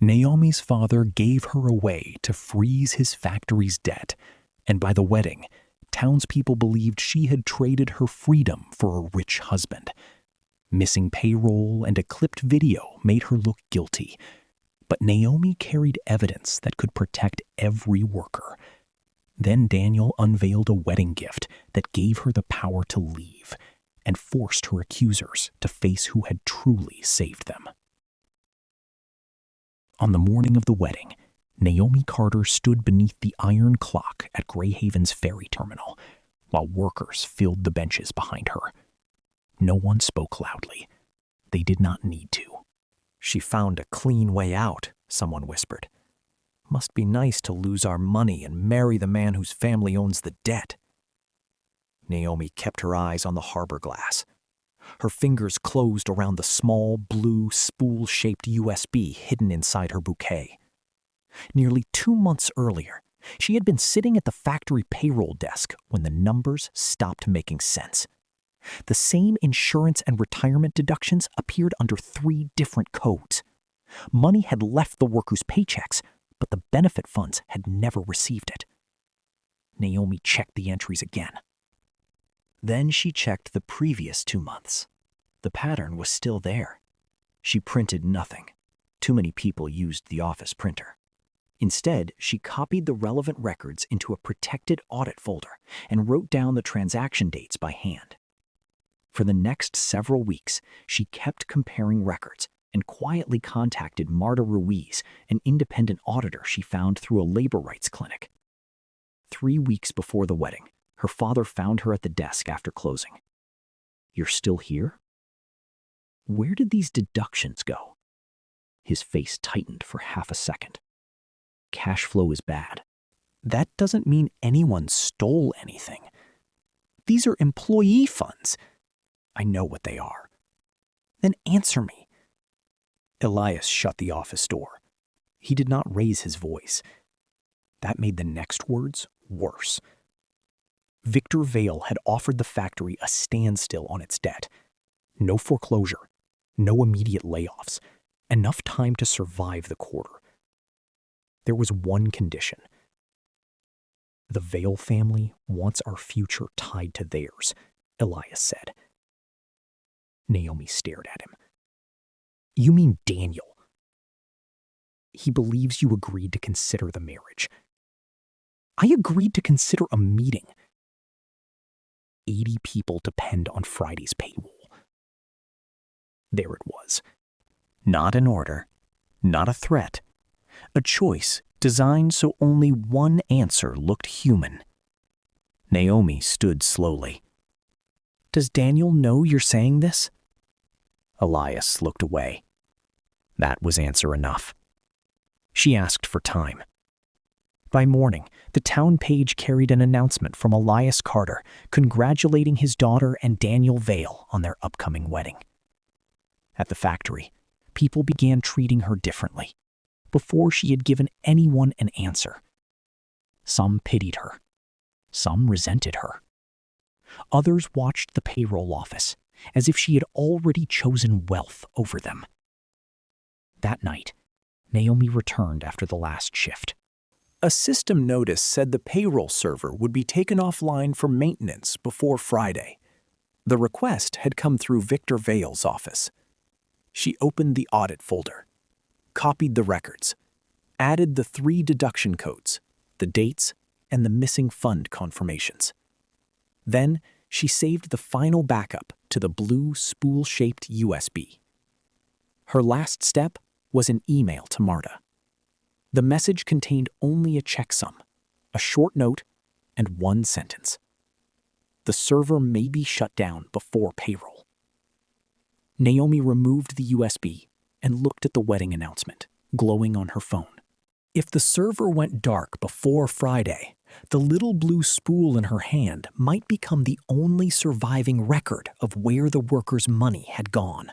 Naomi's father gave her away to freeze his factory's debt, and by the wedding, townspeople believed she had traded her freedom for a rich husband. Missing payroll and a clipped video made her look guilty, but Naomi carried evidence that could protect every worker. Then Daniel unveiled a wedding gift that gave her the power to leave and forced her accusers to face who had truly saved them. On the morning of the wedding, Naomi Carter stood beneath the iron clock at Greyhaven's ferry terminal, while workers filled the benches behind her. No one spoke loudly. They did not need to. "She found a clean way out," someone whispered. "Must be nice to lose our money and marry the man whose family owns the debt." Naomi kept her eyes on the harbor glass. Her fingers closed around the small, blue, spool-shaped USB hidden inside her bouquet. Nearly 2 months earlier, she had been sitting at the factory payroll desk when the numbers stopped making sense. The same insurance and retirement deductions appeared under 3 different codes. Money had left the workers' paychecks, but the benefit funds had never received it. Naomi checked the entries again. Then she checked the previous 2 months. The pattern was still there. She printed nothing. Too many people used the office printer. Instead, she copied the relevant records into a protected audit folder and wrote down the transaction dates by hand. For the next several weeks, she kept comparing records and quietly contacted Marta Ruiz, an independent auditor she found through a labor rights clinic. 3 weeks before the wedding, her father found her at the desk after closing. "You're still here? Where did these deductions go?" His face tightened for half a second. "Cash flow is bad. That doesn't mean anyone stole anything. These are employee funds." "I know what they are." "Then answer me." Elias shut the office door. He did not raise his voice. That made the next words worse. Victor Vale had offered the factory a standstill on its debt. No foreclosure, no immediate layoffs, enough time to survive the quarter. There was one condition. "The Vale family wants our future tied to theirs," Elias said. Naomi stared at him. "You mean Daniel? He believes you agreed to consider the marriage." "I agreed to consider a meeting." 80 people depend on Friday's payroll. There it was. Not an order, not a threat. A choice designed so only one answer looked human. Naomi stood slowly. "Does Daniel know you're saying this?" Elias looked away. That was answer enough. She asked for time. By morning, the town page carried an announcement from Elias Carter congratulating his daughter and Daniel Vale on their upcoming wedding. At the factory, people began treating her differently, before she had given anyone an answer. Some pitied her. Some resented her. Others watched the payroll office as if she had already chosen wealth over them. That night, Naomi returned after the last shift. A system notice said the payroll server would be taken offline for maintenance before Friday. The request had come through Victor Vale's office. She opened the audit folder, copied the records, added the 3 deduction codes, the dates, and the missing fund confirmations. Then she saved the final backup to the blue spool-shaped USB. Her last step was an email to Marta. The message contained only a checksum, a short note, and 1 sentence. The server may be shut down before payroll. Naomi removed the USB and looked at the wedding announcement, glowing on her phone. If the server went dark before Friday, the little blue spool in her hand might become the only surviving record of where the workers' money had gone.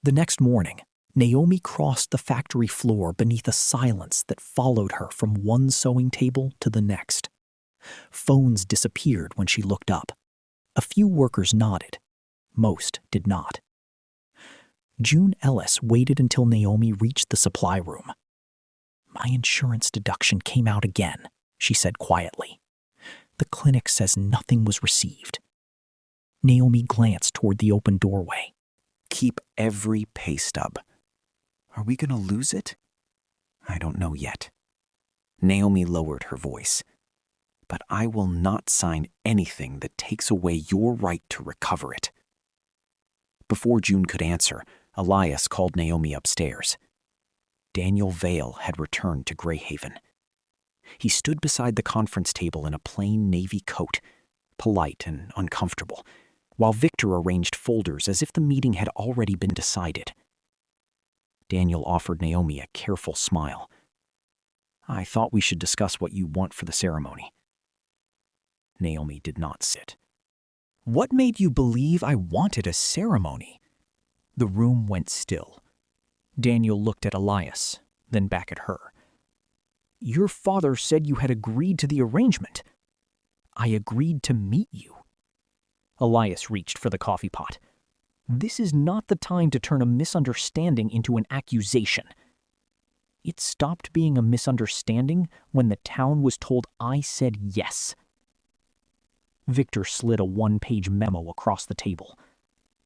The next morning, Naomi crossed the factory floor beneath a silence that followed her from one sewing table to the next. Phones disappeared when she looked up. A few workers nodded. Most did not. June Ellis waited until Naomi reached the supply room. "My insurance deduction came out again," she said quietly. "The clinic says nothing was received." Naomi glanced toward the open doorway. "Keep every pay stub. Are we going to lose it? I don't know yet." Naomi lowered her voice. "But I will not sign anything that takes away your right to recover it." Before June could answer, Elias called Naomi upstairs. Daniel Vale had returned to Greyhaven. He stood beside the conference table in a plain navy coat, polite and uncomfortable, while Victor arranged folders as if the meeting had already been decided. Daniel offered Naomi a careful smile. "I thought we should discuss what you want for the ceremony." Naomi did not sit. "What made you believe I wanted a ceremony?" The room went still. Daniel looked at Elias, then back at her. "Your father said you had agreed to the arrangement." "I agreed to meet you." Elias reached for the coffee pot. "This is not the time to turn a misunderstanding into an accusation." "It stopped being a misunderstanding when the town was told I said yes." Victor slid a one-page memo across the table.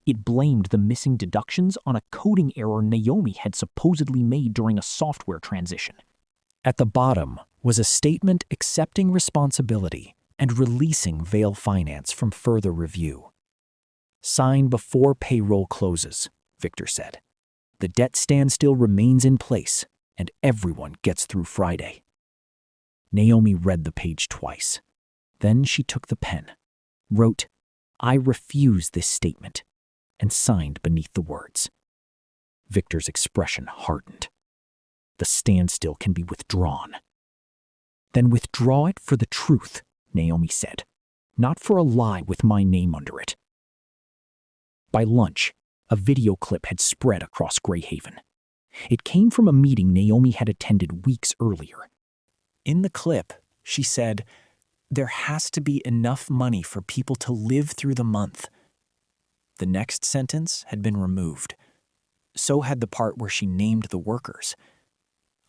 It blamed the missing deductions on a coding error Naomi had supposedly made during a software transition. At the bottom was a statement accepting responsibility and releasing Vale Finance from further review. "Sign before payroll closes," Victor said. "The debt standstill remains in place, and everyone gets through Friday." Naomi read the page twice. Then she took the pen, wrote, "I refuse this statement," and signed beneath the words. Victor's expression hardened. "The standstill can be withdrawn." "Then withdraw it for the truth," Naomi said, "not for a lie with my name under it." By lunch, a video clip had spread across Greyhaven. It came from a meeting Naomi had attended weeks earlier. In the clip, she said, "There has to be enough money for people to live through the month." The next sentence had been removed. So had the part where she named the workers.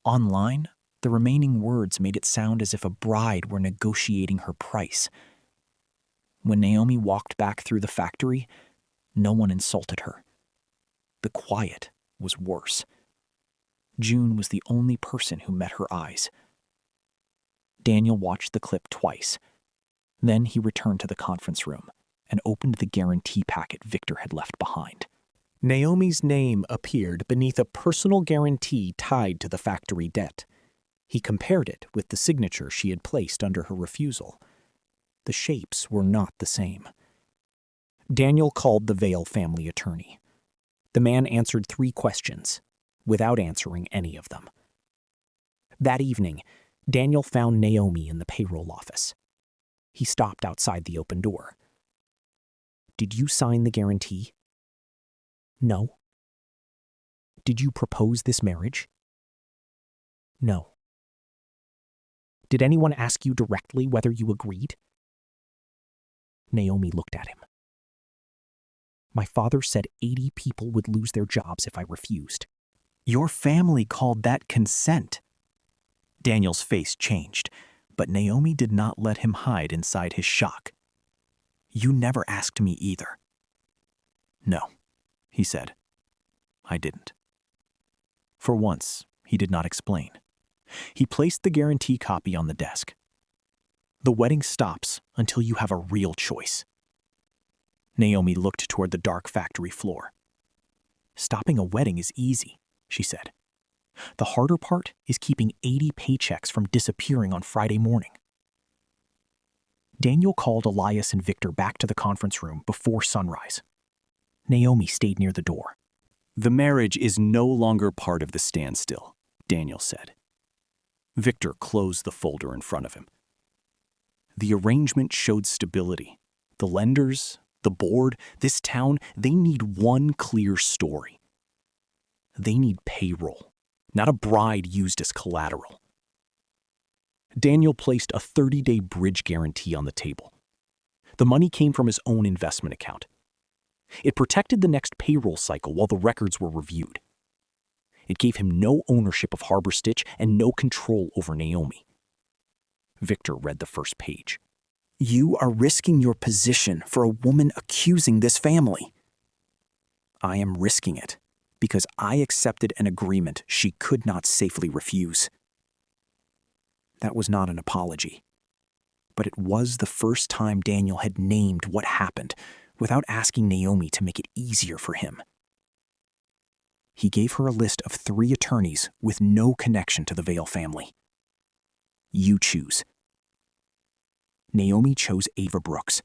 Online, the remaining words made it sound as if a bride were negotiating her price. When Naomi walked back through the factory, no one insulted her. The quiet was worse. June was the only person who met her eyes. Daniel watched the clip twice. Then he returned to the conference room and opened the guarantee packet Victor had left behind. Naomi's name appeared beneath a personal guarantee tied to the factory debt. He compared it with the signature she had placed under her refusal. The shapes were not the same. Daniel called the Vale family attorney. The man answered 3 questions, without answering any of them. That evening, Daniel found Naomi in the payroll office. He stopped outside the open door. "Did you sign the guarantee?" "No." "Did you propose this marriage?" "No." "Did anyone ask you directly whether you agreed?" Naomi looked at him. "My father said 80 people would lose their jobs if I refused." "Your family called that consent." Daniel's face changed, but Naomi did not let him hide inside his shock. "You never asked me either." "No," he said. "I didn't." For once, he did not explain. He placed the guarantee copy on the desk. "The wedding stops until you have a real choice." Naomi looked toward the dark factory floor. "Stopping a wedding is easy," she said. "The harder part is keeping 80 paychecks from disappearing on Friday morning." Daniel called Elias and Victor back to the conference room before sunrise. Naomi stayed near the door. "The marriage is no longer part of the standstill," Daniel said. Victor closed the folder in front of him. "The arrangement showed stability. The lenders, the board, this town, they need one clear story. They need payroll, not a bride used as collateral." Daniel placed a 30-day bridge guarantee on the table. The money came from his own investment account. It protected the next payroll cycle while the records were reviewed. It gave him no ownership of Harbor Stitch and no control over Naomi. Victor read the first page. You are risking your position for a woman accusing this family. I am risking it because I accepted an agreement she could not safely refuse. That was not an apology, but it was the first time Daniel had named what happened without asking Naomi to make it easier for him. He gave her a list of 3 attorneys with no connection to the Vale family. You choose. Naomi chose Ava Brooks.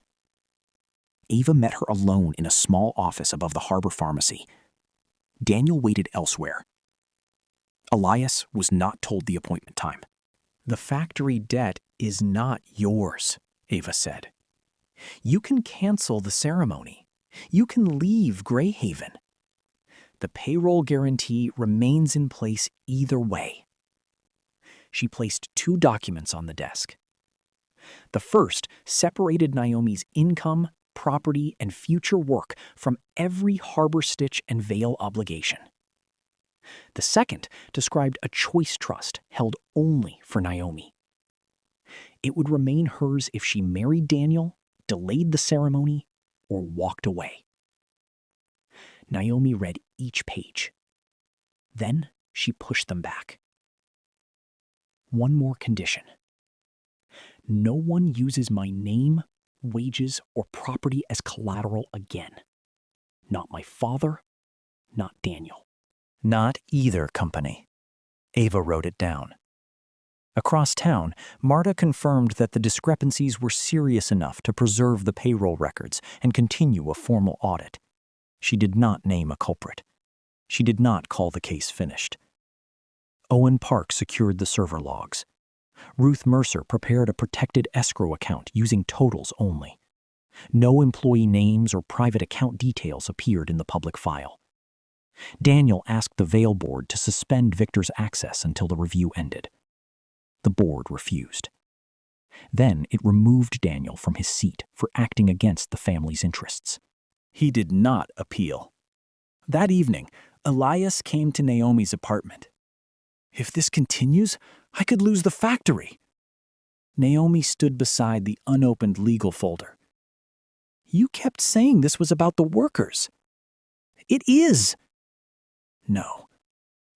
Ava met her alone in a small office above the Harbor Pharmacy. Daniel waited elsewhere. Elias was not told the appointment time. The factory debt is not yours, Ava said. You can cancel the ceremony. You can leave Greyhaven. The payroll guarantee remains in place either way. She placed 2 documents on the desk. The first separated Naomi's income, property, and future work from every Harbor Stitch and Vale obligation. The second described a choice trust held only for Naomi. It would remain hers if she married Daniel, delayed the ceremony, or walked away. Naomi read each page. Then she pushed them back. One more condition. No one uses my name, wages, or property as collateral again. Not my father, not Daniel. Not either company. Ava wrote it down. Across town, Marta confirmed that the discrepancies were serious enough to preserve the payroll records and continue a formal audit. She did not name a culprit. She did not call the case finished. Owen Park secured the server logs. Ruth Mercer prepared a protected escrow account using totals only. No employee names or private account details appeared in the public file. Daniel asked the Vale board to suspend Victor's access until the review ended. The board refused. Then it removed Daniel from his seat for acting against the family's interests. He did not appeal. That evening, Elias came to Naomi's apartment. If this continues, I could lose the factory. Naomi stood beside the unopened legal folder. You kept saying this was about the workers. It is. No.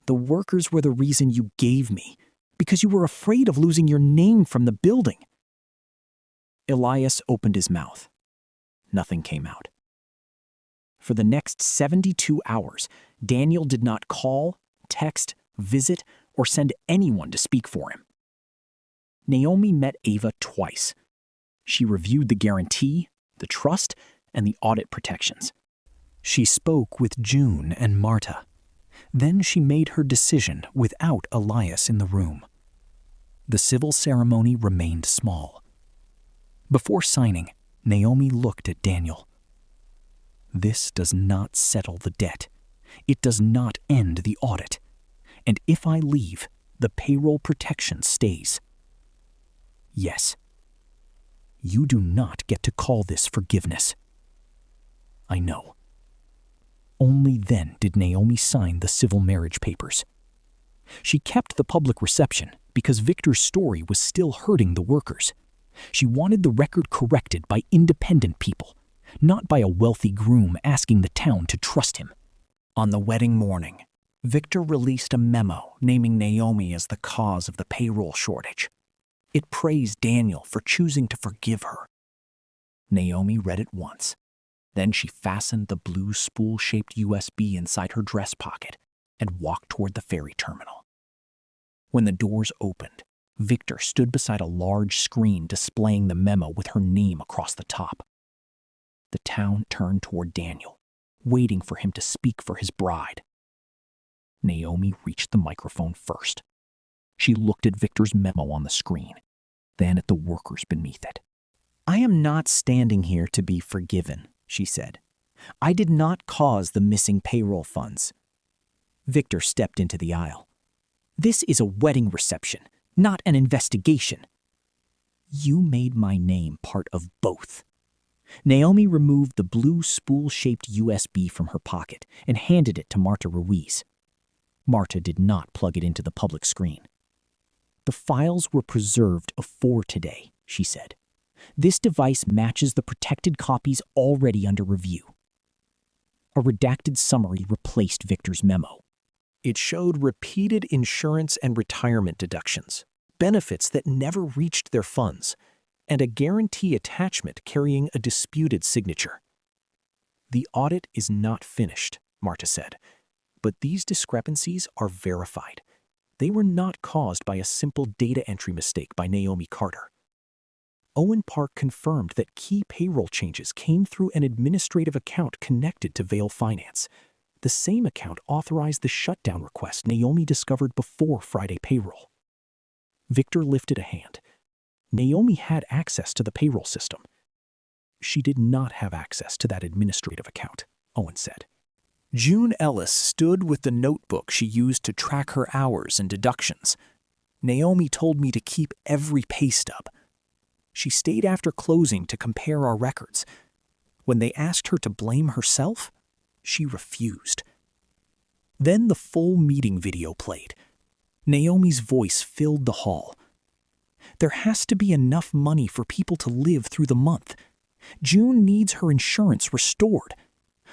The workers were the reason you gave me, because you were afraid of losing your name from the building. Elias opened his mouth. Nothing came out. For the next 72 hours, Daniel did not call, text, visit, or send anyone to speak for him. Naomi met Ava twice. She reviewed the guarantee, the trust, and the audit protections. She spoke with June and Marta. Then she made her decision without Elias in the room. The civil ceremony remained small. Before signing, Naomi looked at Daniel. This does not settle the debt. It does not end the audit. And if I leave, the payroll protection stays. Yes. You do not get to call this forgiveness. I know. Only then did Naomi sign the civil marriage papers. She kept the public reception because Victor's story was still hurting the workers. She wanted the record corrected by independent people, not by a wealthy groom asking the town to trust him. On the wedding morning, Victor released a memo naming Naomi as the cause of the payroll shortage. It praised Daniel for choosing to forgive her. Naomi read it once. Then she fastened the blue spool-shaped USB inside her dress pocket and walked toward the ferry terminal. When the doors opened, Victor stood beside a large screen displaying the memo with her name across the top. The town turned toward Daniel, waiting for him to speak for his bride. Naomi reached the microphone first. She looked at Victor's memo on the screen, then at the workers beneath it. I am not standing here to be forgiven, she said. I did not cause the missing payroll funds. Victor stepped into the aisle. This is a wedding reception, not an investigation. You made my name part of both. Naomi removed the blue spool-shaped USB from her pocket and handed it to Marta Ruiz. Marta did not plug it into the public screen. "The files were preserved for today," she said. "This device matches the protected copies already under review." A redacted summary replaced Victor's memo. It showed repeated insurance and retirement deductions, benefits that never reached their funds, and a guarantee attachment carrying a disputed signature. "The audit is not finished," Marta said, "but these discrepancies are verified. They were not caused by a simple data entry mistake by Naomi Carter." Owen Park confirmed that key payroll changes came through an administrative account connected to Vail Finance. The same account authorized the shutdown request Naomi discovered before Friday payroll. Victor lifted a hand. Naomi had access to the payroll system. "She did not have access to that administrative account," Owen said. June Ellis stood with the notebook she used to track her hours and deductions. "Naomi told me to keep every pay stub. She stayed after closing to compare our records. When they asked her to blame herself, she refused." Then the full meeting video played. Naomi's voice filled the hall. "There has to be enough money for people to live through the month. June needs her insurance restored.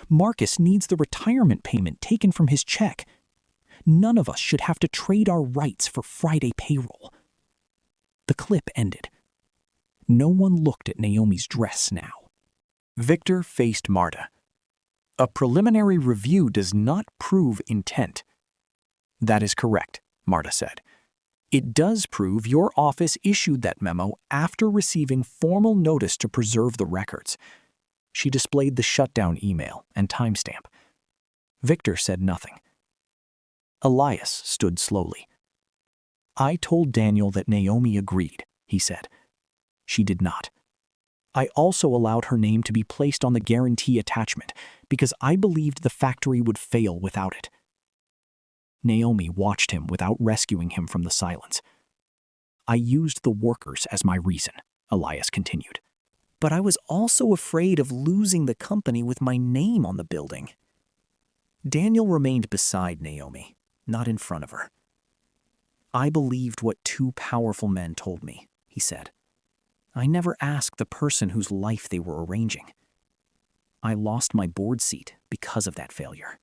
Marcus needs the retirement payment taken from his check. None of us should have to trade our rights for Friday payroll." The clip ended. No one looked at Naomi's dress now. Victor faced Marta. "A preliminary review does not prove intent." "That is correct," Marta said. "It does prove your office issued that memo after receiving formal notice to preserve the records." She displayed the shutdown email and timestamp. Victor said nothing. Elias stood slowly. "I told Daniel that Naomi agreed," he said. "She did not. I also allowed her name to be placed on the guarantee attachment because I believed the factory would fail without it." Naomi watched him without rescuing him from the silence. "I used the workers as my reason," Elias continued. "But I was also afraid of losing the company with my name on the building." Daniel remained beside Naomi, not in front of her. "I believed what two powerful men told me," he said. "I never asked the person whose life they were arranging. I lost my board seat because of that failure."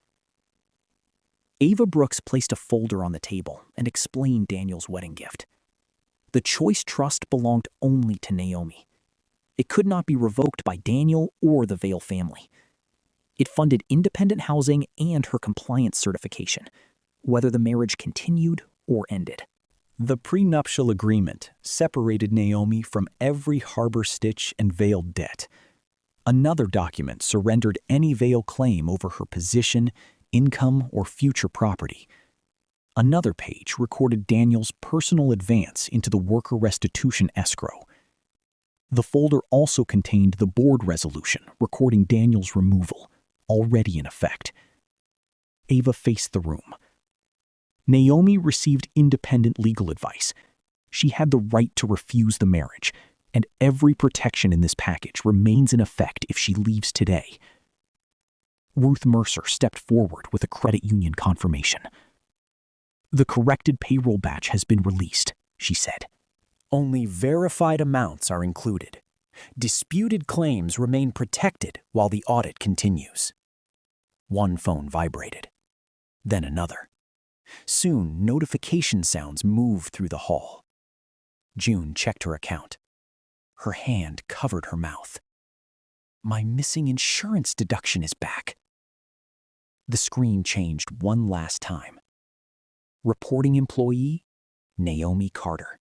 Ava Brooks placed a folder on the table and explained Daniel's wedding gift. The Choice Trust belonged only to Naomi. It could not be revoked by Daniel or the Vail family. It funded independent housing and her compliance certification, whether the marriage continued or ended. The prenuptial agreement separated Naomi from every harbor stitch and Vail debt. Another document surrendered any Vail claim over her position, income, or future property. Another page recorded Daniel's personal advance into the worker restitution escrow. The folder also contained the board resolution recording Daniel's removal, already in effect. Ava faced the room. Naomi received independent legal advice. She had the right to refuse the marriage, and every protection in this package remains in effect if she leaves today. Ruth Mercer stepped forward with a credit union confirmation. "The corrected payroll batch has been released," she said. "Only verified amounts are included. Disputed claims remain protected while the audit continues." One phone vibrated, then another. Soon, notification sounds moved through the hall. June checked her account. Her hand covered her mouth. "My missing insurance deduction is back." The screen changed one last time. Reporting employee, Naomi Carter.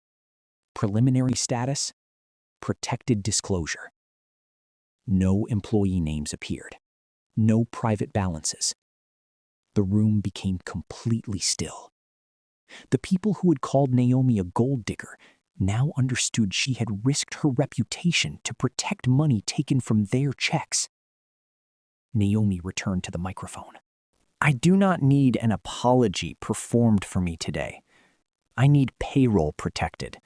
Preliminary status, protected disclosure. No employee names appeared. No private balances. The room became completely still. The people who had called Naomi a gold digger now understood she had risked her reputation to protect money taken from their checks. Naomi returned to the microphone. "I do not need an apology performed for me today. I need payroll protected,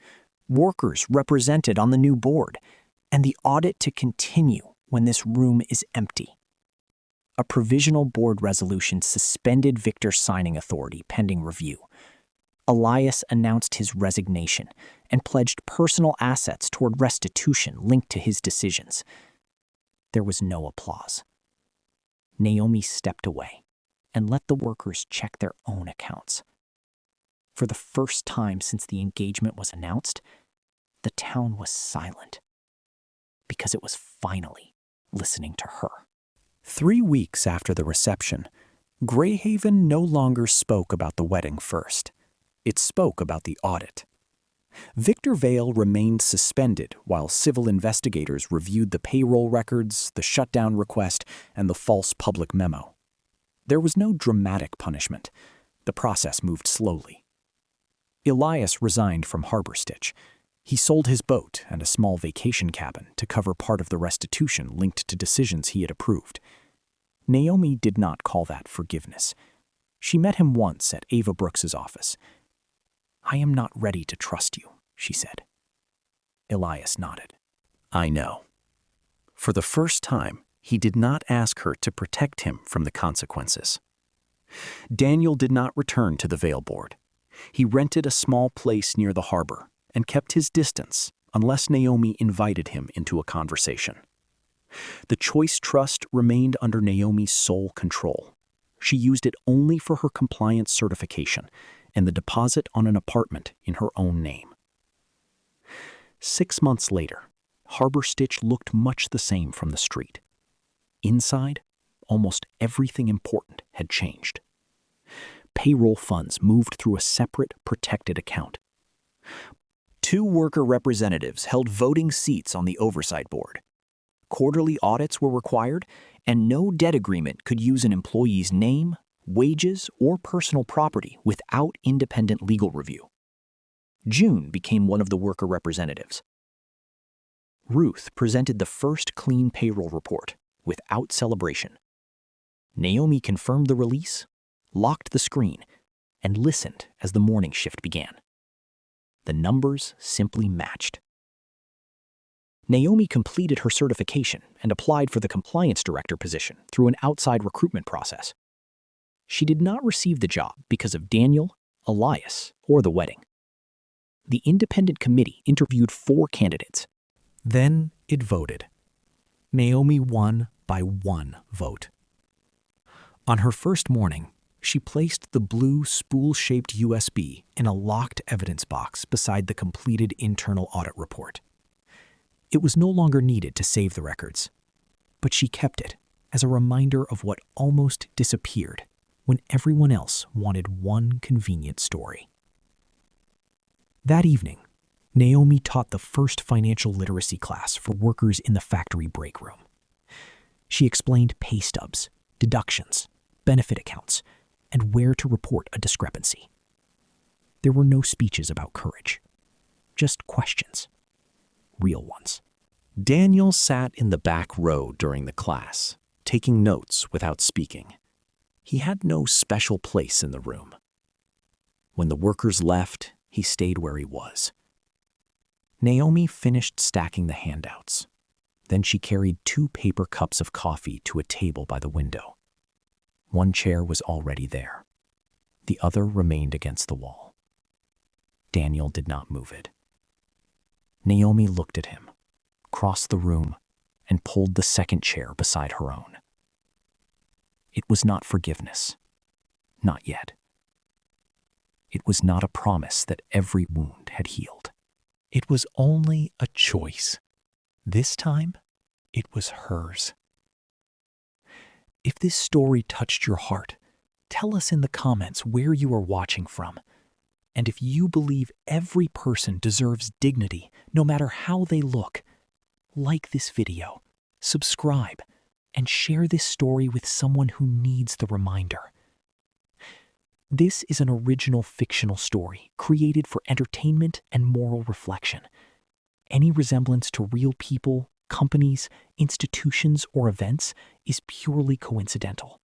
workers represented on the new board, and the audit to continue when this room is empty. A provisional board resolution suspended Victor's signing authority pending review. Elias announced his resignation and pledged personal assets toward restitution linked to his decisions. There was no applause. Naomi stepped away and let the workers check their own accounts. For the first time since the engagement was announced, the town was silent because it was finally listening to her. 3 weeks after the reception, Greyhaven no longer spoke about the wedding first. It spoke about the audit. Victor Vale remained suspended while civil investigators reviewed the payroll records, the shutdown request, and the false public memo. There was no dramatic punishment. The process moved slowly. Elias resigned from Harbor Stitch. He sold his boat and a small vacation cabin to cover part of the restitution linked to decisions he had approved. Naomi did not call that forgiveness. She met him once at Ava Brooks's office. "I am not ready to trust you," she said. Elias nodded. "I know." For the first time, he did not ask her to protect him from the consequences. Daniel did not return to the Vale board. He rented a small place near the harbor and kept his distance unless Naomi invited him into a conversation. The Choice Trust remained under Naomi's sole control. She used it only for her compliance certification and the deposit on an apartment in her own name. 6 months later, Harbor Stitch looked much the same from the street. Inside, almost everything important had changed. Payroll funds moved through a separate, protected account. 2 worker representatives held voting seats on the oversight board. Quarterly audits were required, and no debt agreement could use an employee's name, wages, or personal property without independent legal review. June became one of the worker representatives. Ruth presented the first clean payroll report without celebration. Naomi confirmed the release, locked the screen, and listened as the morning shift began. The numbers simply matched. Naomi completed her certification and applied for the compliance director position through an outside recruitment process. She did not receive the job because of Daniel, Elias, or the wedding. The independent committee interviewed 4 candidates. Then it voted. Naomi won by 1 vote. On her first morning, she placed the blue spool-shaped USB in a locked evidence box beside the completed internal audit report. It was no longer needed to save the records, but she kept it as a reminder of what almost disappeared when everyone else wanted one convenient story. That evening, Naomi taught the first financial literacy class for workers in the factory break room. She explained pay stubs, deductions, benefit accounts, and where to report a discrepancy. There were no speeches about courage, just questions. Real ones. Daniel sat in the back row during the class, taking notes without speaking. He had no special place in the room. When the workers left, he stayed where he was. Naomi finished stacking the handouts. Then she carried 2 paper cups of coffee to a table by the window. One chair was already there. The other remained against the wall. Daniel did not move it. Naomi looked at him, crossed the room, and pulled the second chair beside her own. It was not forgiveness. Not yet. It was not a promise that every wound had healed. It was only a choice. This time, it was hers. If this story touched your heart, tell us in the comments where you are watching from. And if you believe every person deserves dignity, no matter how they look, like this video, subscribe, and share this story with someone who needs the reminder. This is an original fictional story created for entertainment and moral reflection. Any resemblance to real people, companies, institutions, or events is purely coincidental.